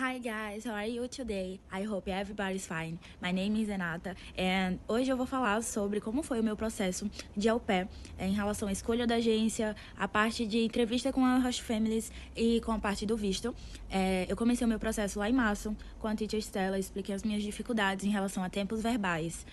Hi guys, how are you today? I hope everybody's fine. My name is Renata and hoje eu vou falar sobre como foi o meu processo de au pair em relação à escolha da agência, a parte de entrevista com a Host Families e com a parte do visto. Eu comecei o meu processo lá em março com a teacher Stella, expliquei as minhas dificuldades em relação a tempos verbais,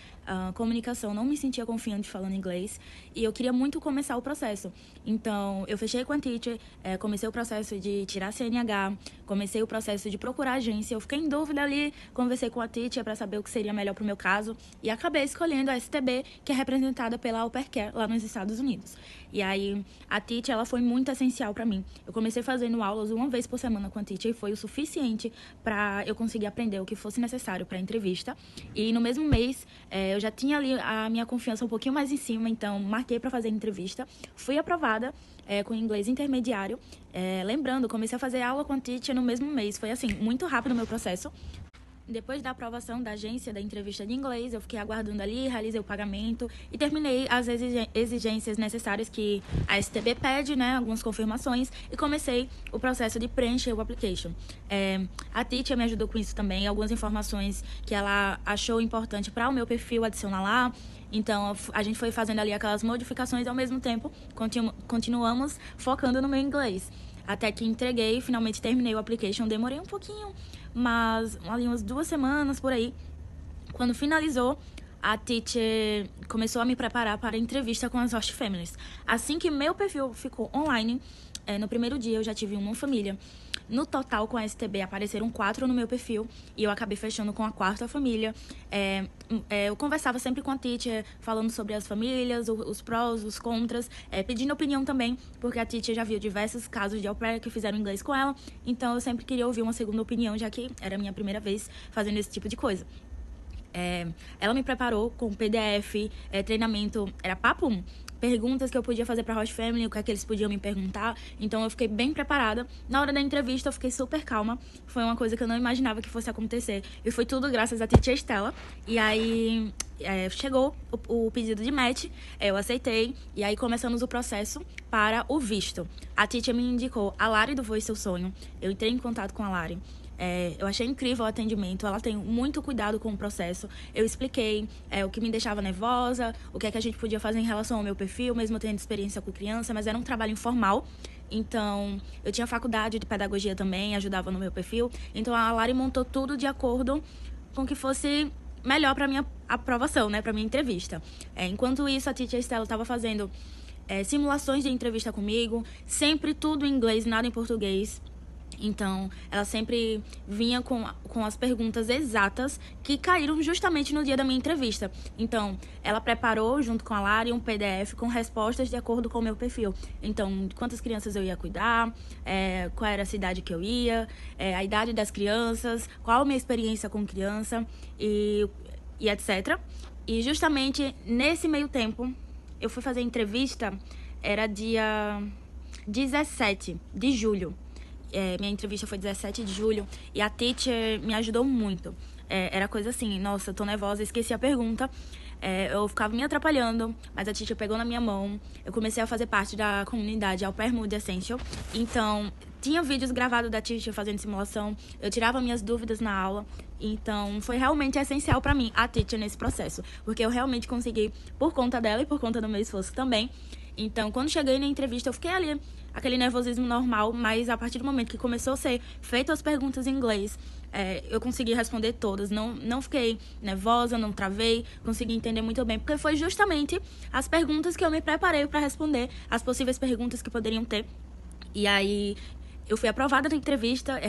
comunicação, não me sentia confiante falando inglês e eu queria muito começar o processo. Então, eu fechei com a teacher, comecei o processo de tirar CNH, comecei o processo de procurar agência, eu fiquei em dúvida ali, conversei com a teacher para saber o que seria melhor para o meu caso e acabei escolhendo a STB, que é representada pela Au Pair Care lá nos Estados Unidos. E aí, a teacher, ela foi muito essencial para mim. Eu comecei fazendo aulas uma vez por semana com a teacher e foi o suficiente para eu conseguir aprender o que fosse necessário para a entrevista. E no mesmo mês, eu já tinha ali a minha confiança um pouquinho mais em cima, então marquei para fazer a entrevista, fui aprovada com inglês intermediário. Lembrando, comecei a fazer aula com a teacher no mesmo mês, foi assim, muito rápido o meu processo. Depois da aprovação da agência da entrevista de inglês, eu fiquei aguardando ali, realizei o pagamento e terminei as exigências necessárias que a STB pede, né, algumas confirmações, e comecei o processo de preencher o application. A teacher me ajudou com isso também, algumas informações que ela achou importante para o meu perfil adicionar lá. Então, a gente foi fazendo ali aquelas modificações e, ao mesmo tempo, continuamos focando no meu inglês. Até que entreguei, finalmente terminei o application. Demorei um pouquinho, mas ali umas 2 semanas por aí. Quando finalizou, a teacher começou a me preparar para a entrevista com as host families. Assim que meu perfil ficou online, no primeiro dia eu já tive uma família. No total, com a STB, apareceram 4 no meu perfil e eu acabei fechando com a 4ª família. Eu conversava sempre com a teacher, falando sobre as famílias, os prós, os contras, pedindo opinião também, porque a teacher já viu diversos casos de au pair que fizeram inglês com ela, então eu sempre queria ouvir uma segunda opinião, já que era a minha primeira vez fazendo esse tipo de coisa. Ela me preparou com PDF, treinamento, era papo, perguntas que eu podia fazer para a Host Family, o que é que eles podiam me perguntar. Então eu fiquei bem preparada. Na hora da entrevista eu fiquei super calma. Foi uma coisa que eu não imaginava que fosse acontecer. E foi tudo graças à teacher Stella. E aí chegou o pedido de match, eu aceitei. E aí começamos o processo para o visto. A teacher me indicou a Lari do Voe Seu Sonho. Eu entrei em contato com a Lari. Eu achei incrível o atendimento, ela tem muito cuidado com o processo. Eu expliquei o que me deixava nervosa, o que é que a gente podia fazer em relação ao meu perfil, mesmo tendo experiência com criança, mas era um trabalho informal. Então, eu tinha faculdade de pedagogia também, ajudava no meu perfil. Então, a Lari montou tudo de acordo com que fosse melhor para minha aprovação, né, para minha entrevista. Enquanto isso, a teacher Stella estava fazendo simulações de entrevista comigo, sempre tudo em inglês, nada em português. Então, ela sempre vinha com as perguntas exatas que caíram justamente no dia da minha entrevista. Então, ela preparou, junto com a Lari, um PDF com respostas de acordo com o meu perfil. Então, quantas crianças eu ia cuidar, qual era a cidade que eu ia, a idade das crianças, qual a minha experiência com criança e etc. E justamente nesse meio tempo, eu fui fazer a entrevista, era dia 17 de julho. Minha entrevista foi 17 de julho e a teacher me ajudou muito. Era coisa assim, nossa, eu tô nervosa, esqueci a pergunta. Eu ficava me atrapalhando, mas a teacher pegou na minha mão. Eu comecei a fazer parte da comunidade Au Pair Mood Essential. Então, tinha vídeos gravados da teacher fazendo simulação. Eu tirava minhas dúvidas na aula. Então, foi realmente essencial pra mim, a teacher, nesse processo. Porque eu realmente consegui, por conta dela e por conta do meu esforço também. Então, quando cheguei na entrevista, eu fiquei ali, aquele nervosismo normal, mas a partir do momento que começou a ser feitas as perguntas em inglês, eu consegui responder todas. Não fiquei nervosa, não travei, consegui entender muito bem, porque foi justamente as perguntas que eu me preparei para responder, as possíveis perguntas que poderiam ter. E aí, eu fui aprovada na entrevista,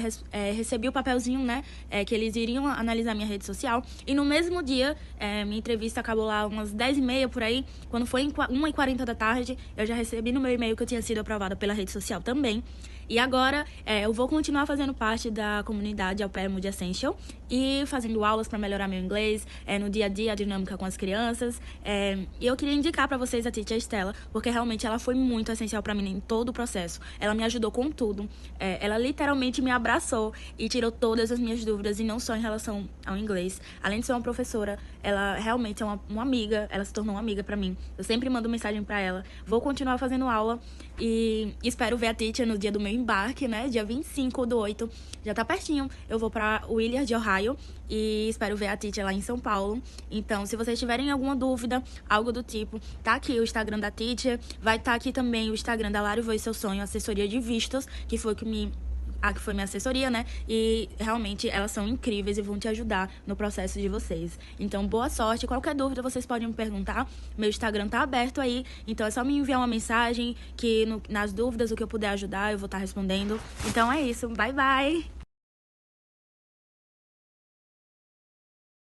recebi o papelzinho, né, que eles iriam analisar minha rede social. E no mesmo dia, minha entrevista acabou lá umas 10h30 por aí. Quando foi 1h40 da tarde, eu já recebi no meu e-mail que eu tinha sido aprovada pela rede social também. E agora, eu vou continuar fazendo parte da comunidade Au Pair Mood Essential e fazendo aulas para melhorar meu inglês, no dia a dia, a dinâmica com as crianças. E eu queria indicar para vocês a teacher Stella, porque realmente ela foi muito essencial para mim em todo o processo. Ela me ajudou com tudo. Ela literalmente me abraçou e tirou todas as minhas dúvidas, e não só em relação ao inglês. Além de ser uma professora, ela realmente é uma amiga, ela se tornou uma amiga para mim. Eu sempre mando mensagem para ela. Vou continuar fazendo aula E espero ver a Teacher no dia do meu embarque, né? Dia 25/8. Já tá pertinho. Eu vou pra Willard, Ohio. E espero ver a Teacher lá em São Paulo. Então, se vocês tiverem alguma dúvida, algo do tipo, tá aqui o Instagram da Teacher. Vai estar aqui também o Instagram da Lari Voe Seu Sonho, assessoria de vistos, que foi que foi minha assessoria, né? E realmente elas são incríveis e vão te ajudar no processo de vocês. Então, boa sorte. Qualquer dúvida, vocês podem me perguntar. Meu Instagram tá aberto aí. Então, é só me enviar uma mensagem que nas dúvidas, o que eu puder ajudar, eu vou estar respondendo. Então, é isso. Bye, bye!